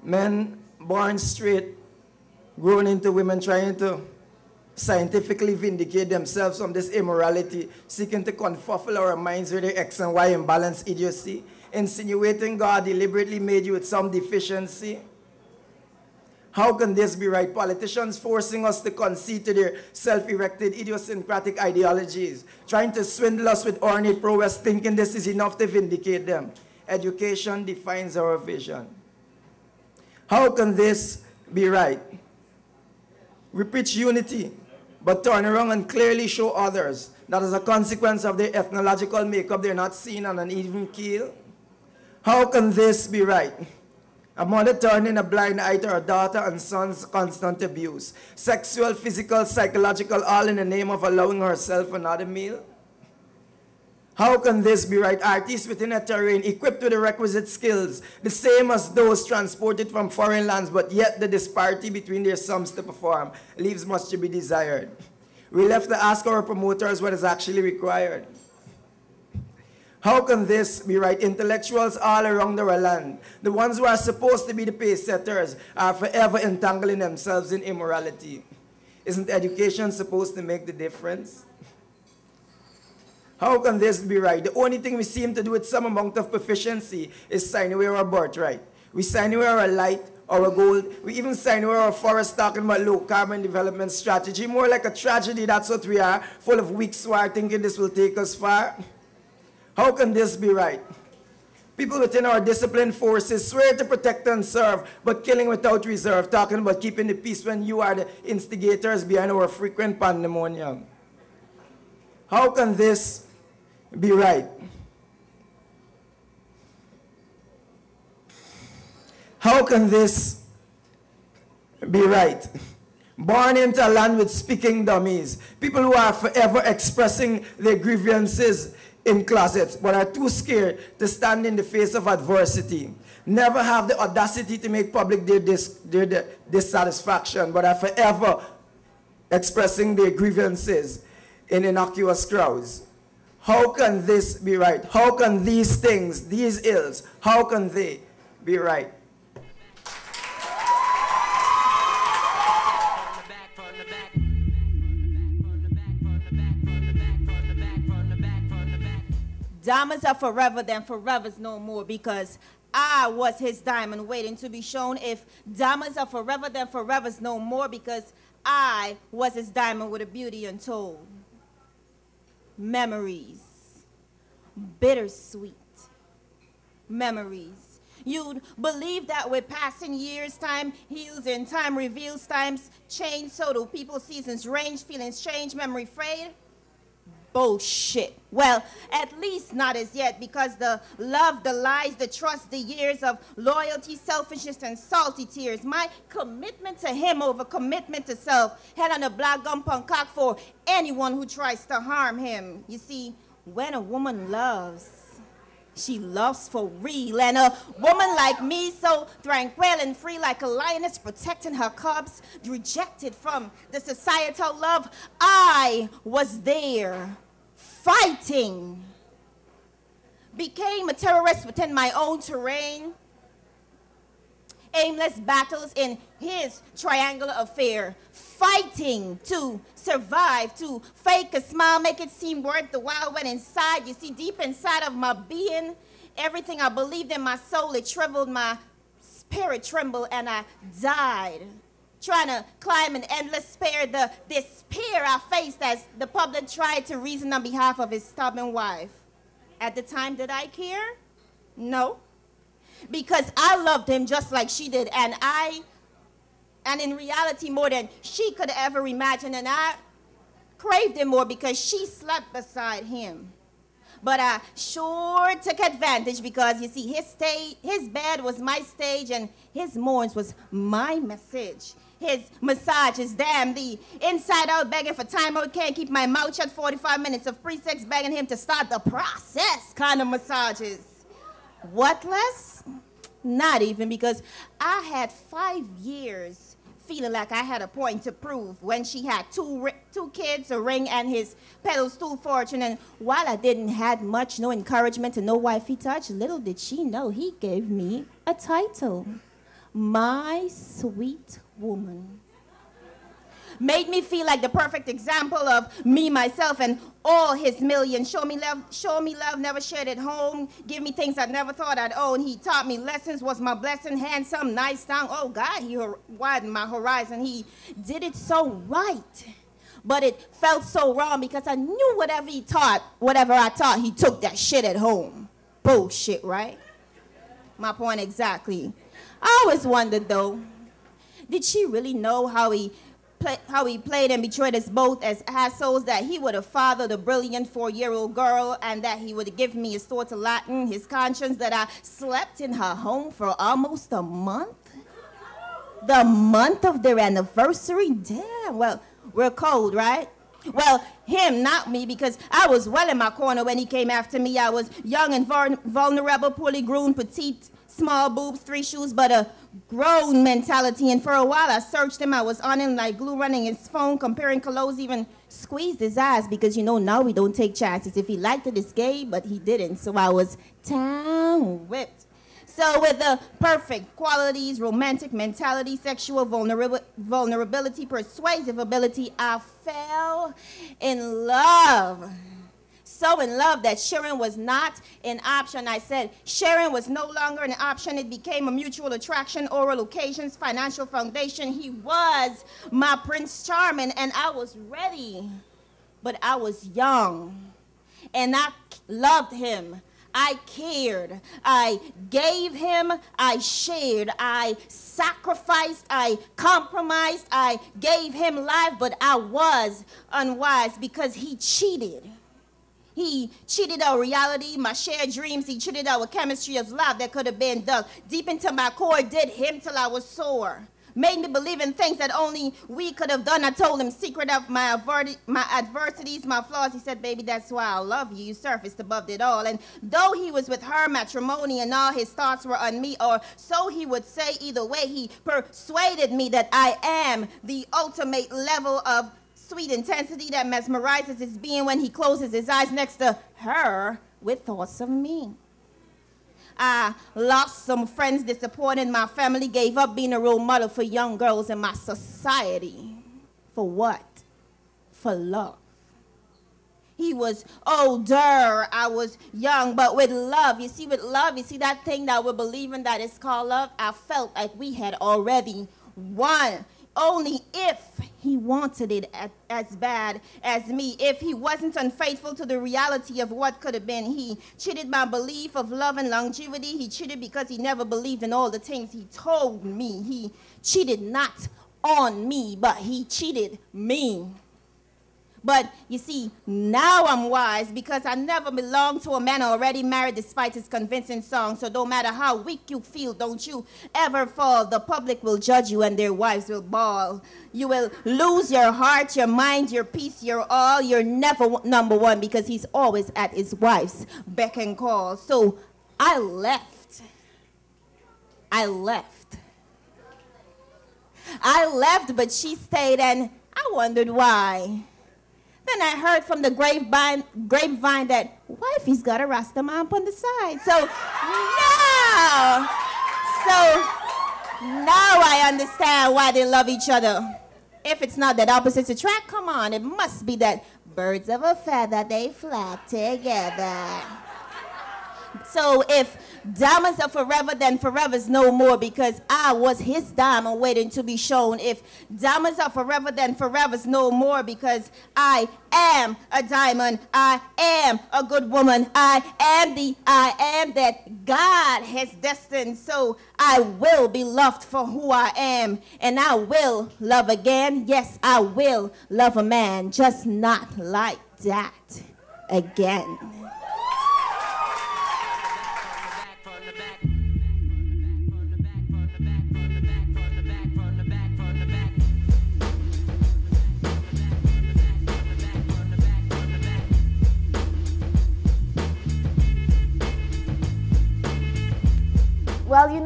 Men born straight, grown into women trying to scientifically vindicate themselves from this immorality, seeking to confuffle our minds with their X and Y imbalance idiocy, insinuating God deliberately made you with some deficiency. How can this be right? Politicians forcing us to concede to their self-erected idiosyncratic ideologies, trying to swindle us with ornate prowess, thinking this is enough to vindicate them. Education defines our vision. How can this be right? We preach unity, but turn around and clearly show others that as a consequence of their ethnological makeup, they're not seen on an even keel. How can this be right? A mother turning a blind eye to her daughter and son's constant abuse. Sexual, physical, psychological, all in the name of allowing herself another meal. How can this be right? Artists within a terrain equipped with the requisite skills, the same as those transported from foreign lands, but yet the disparity between their sums to perform leaves much to be desired. We left to ask our promoters what is actually required. How can this be right? Intellectuals all around our land, the ones who are supposed to be the pace setters, are forever entangling themselves in immorality. Isn't education supposed to make the difference? How can this be right? The only thing we seem to do with some amount of proficiency is sign away our birthright. We sign away our light, our gold. We even sign away our forest, talking about low carbon development strategy. More like a tragedy, that's what we are, full of weak swire, thinking this will take us far. How can this be right? People within our disciplined forces swear to protect and serve, but killing without reserve, talking about keeping the peace when you are the instigators behind our frequent pandemonium. How can this be right? How can this be right? Born into a land with speaking dummies, people who are forever expressing their grievances in closets, but are too scared to stand in the face of adversity, never have the audacity to make public their dissatisfaction, but are forever expressing their grievances in innocuous crowds. How can this be right? How can these things, these ills, how can they be right? Diamonds are forever, then forever's no more, because I was his diamond waiting to be shown. If diamonds are forever, then forever's no more, because I was his diamond with a beauty untold. Memories, bittersweet memories. You'd believe that with passing years, time heals and time reveals, times change, so do people, seasons range, feelings change, memory fade. Bullshit. Well, at least not as yet, because the love, the lies, the trust, the years of loyalty, selfishness, and salty tears, my commitment to him over commitment to self, head on a black gum punk cock for anyone who tries to harm him. You see, when a woman loves, she loves for real, and a woman like me, so tranquil and free like a lioness protecting her cubs, rejected from the societal love, I was there, fighting. Became a terrorist within my own terrain. Aimless battles in his triangular affair. Fighting to survive, to fake a smile, make it seem worth the while, when inside, you see, deep inside of my being, everything I believed in my soul, it shriveled, my spirit trembled, and I died. Trying to climb an endless stair, the despair I faced as the public tried to reason on behalf of his stubborn wife. At the time, did I care? No. Because I loved him just like she did, and in reality more than she could ever imagine, and I craved him more because she slept beside him. But I sure took advantage, because you see, his bed was my stage and his mourns was my message. his massages. Damn, the inside out begging for time out, can't keep my mouth shut, 45 minutes of pre-sex begging him to start the process kind of massages. What less? Not even, because I had 5 years feeling like I had a point to prove when she had two kids, a ring, and his pedestal fortune. And while I didn't had much, no encouragement to no wifey touch, little did she know he gave me a title. My sweet woman. Made me feel like the perfect example of me, myself, and all his millions. Show me love, never shared at home. Give me things I never thought I'd own. He taught me lessons, was my blessing. Handsome, nice tongue. Oh God, he widened my horizon. He did it so right. But it felt so wrong because I knew whatever I taught, he took that shit at home. Bullshit, right? My point exactly. I always wondered though, did she really know how he played and betrayed us both as assholes, that he would have fathered a brilliant 4-year-old girl and that he would give me his thought to Latin, his conscience, that I slept in her home for almost a month? The month of their anniversary? Damn, well, we're cold, right? Well, him, not me, because I was well in my corner when he came after me. I was young and vulnerable, poorly groomed, petite, small boobs, 3 shoes, but a grown mentality. And for a while I searched him. I was on him like glue, running his phone, comparing clothes, even squeezed his eyes, because you know now we don't take chances. If he liked it, it's gay, but he didn't. So I was town whipped. So with the perfect qualities, romantic mentality, sexual vulnerability, persuasive ability, I fell in love. So in love that sharing was not an option. I said sharing was no longer an option. It became a mutual attraction, oral occasions, financial foundation. He was my Prince Charming, and I was ready. But I was young, and I loved him. I cared. I gave him. I shared. I sacrificed. I compromised. I gave him life, but I was unwise because he cheated. He cheated our reality, my shared dreams. He cheated our chemistry of love that could have been dug deep into my core. Did him till I was sore. Made me believe in things that only we could have done. I told him secret of my adversities, my flaws. He said, baby, that's why I love you. You surfaced above it all. And though he was with her, matrimony, and all his thoughts were on me, or so he would say, either way, he persuaded me that I am the ultimate level of sweet intensity that mesmerizes his being when he closes his eyes next to her with thoughts of me. I lost some friends, disappointed my family, gave up being a role model for young girls in my society. For what? For love. He was older, I was young, but with love, you see that thing that we're believing that is called love? I felt like we had already won. Only if he wanted it as bad as me. If he wasn't unfaithful to the reality of what could have been. He cheated my belief of love and longevity. He cheated because he never believed in all the things he told me. He cheated not on me, but he cheated me. But you see, now I'm wise because I never belonged to a man already married despite his convincing song. So no matter how weak you feel, don't you ever fall. The public will judge you and their wives will bawl. You will lose your heart, your mind, your peace, your all. You're never number one because he's always at his wife's beck and call. So I left. I left, but she stayed, and I wondered why. Then I heard from the grapevine that wifey's got a Rasta man on the side. So now I understand why they love each other. If it's not that opposites attract, come on, it must be that birds of a feather, they flock together. So if diamonds are forever, then forever's no more because I was his diamond waiting to be shown. If diamonds are forever, then forever's no more because I am a diamond. I am a good woman. I am that God has destined. So I will be loved for who I am, and I will love again. Yes, I will love a man, just not like that again.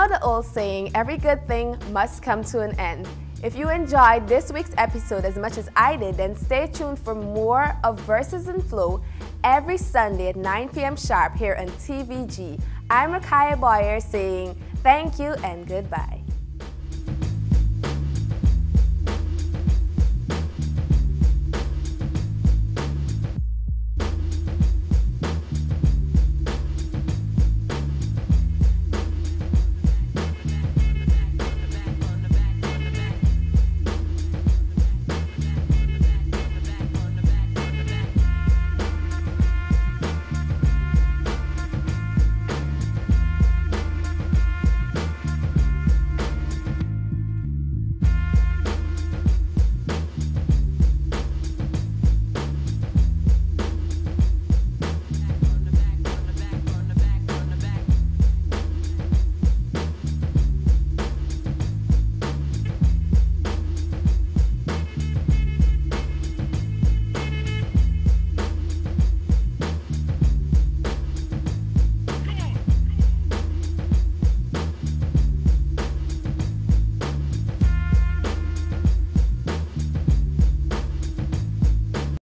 know the old saying, every good thing must come to an end. If you enjoyed this week's episode as much as I did, then stay tuned for more of Verses and Flow every Sunday at 9 p.m. sharp here on TVG. I'm Rakaya Boyer saying thank you and goodbye.